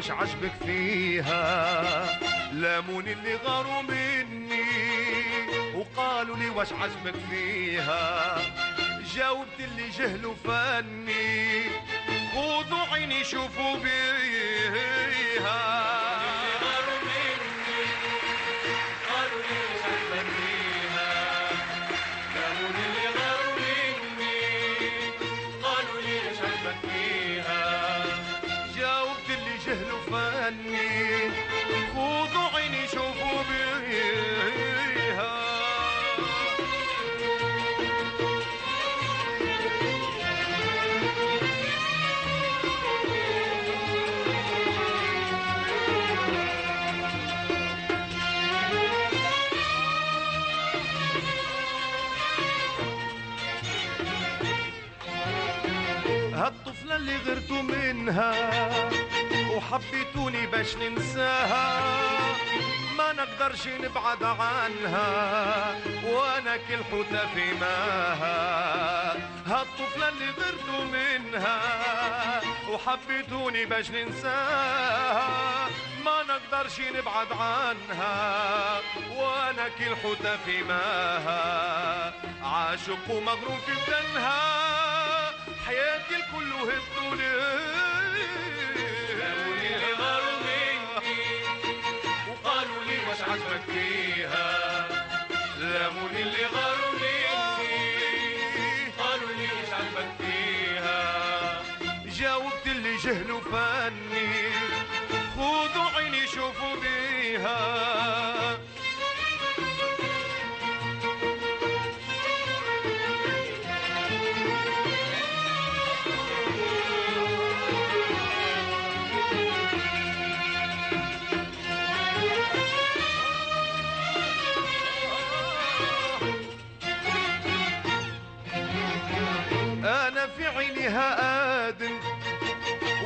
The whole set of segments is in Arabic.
واش عجبك فيها، لاموني اللي غاروا مني وقالوا لي واش عجبك فيها، جاوبت اللي جهلوا فني خذوا عيني شوفوا بيها. جهلوا فني خذوا عيني شوفوا بيها. هالطفلة اللي غرتوا منها وحبيتوني باش ننساها، ما نقدرش نبعد عنها وانا كل حوتة في ماها. هالطفلة اللي غرتوا منها وحبيتوني باش ننساها، ما نقدرش نبعد عنها وانا كل حوتة في ماها. عاشق ومغروم في بدنها حياتي الكل هبطوا ليه. واش عجبك فيها، لاموني اللي غاروا مني قالوا لي واش عجبك فيها، جاوبت اللي جهلوا فني خذوا عيني شوفوا بيها. أنا في عينيها آدم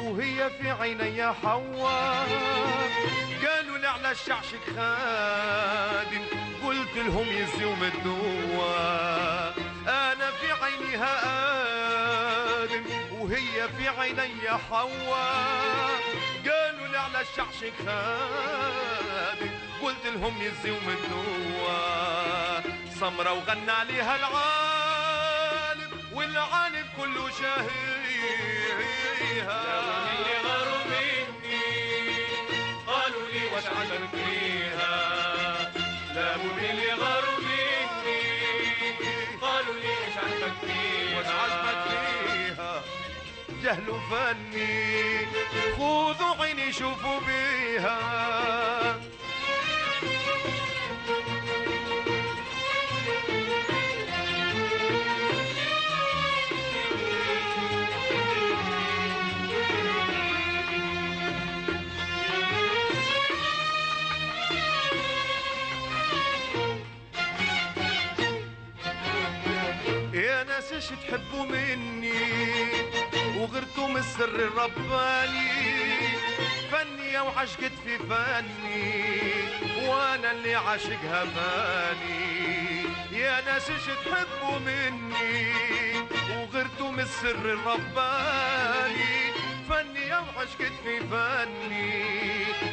وهي في عيني حواء، قالوا لي على الشعشك خادم قلت لهم يزيوا الدواء. أنا في عينيها آدم وهي في عيني حواء، قالوا لي على الشعشك خادم قلت لهم يزيوا الدواء. سمرة وغنى عليها العالم والعالم كله شاهيها. اللي غاروا مني قالوا لي واش عجبك فيها، لاموني اللي غاروا مني قالوا لي واش عجبك فيها، واش عجبك فيها، جهلوا فني خذوا عيني شوفوا بيها. يا ناس ايش تحبوا مني وغرتوا من السر الرباني، فني وعشقت في فني وانا اللي عاشقها فاني. يا ناس ايش تحبوا مني وغرتوا من السر الرباني، فني وعشقت في فني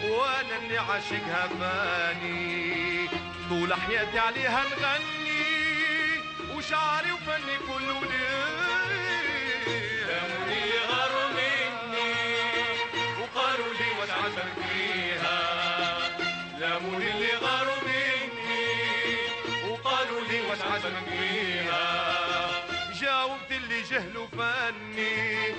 وانا اللي عاشقها فاني. طول حياتي عليها نغني وشعري وفني كله ليه. لاموني اللي غاروا مني وقالوا لي واش عجبك فيها، لاموني اللي غاروا مني وقالوا لي واش عجبك فيها، جاوبت اللي جهلوا فني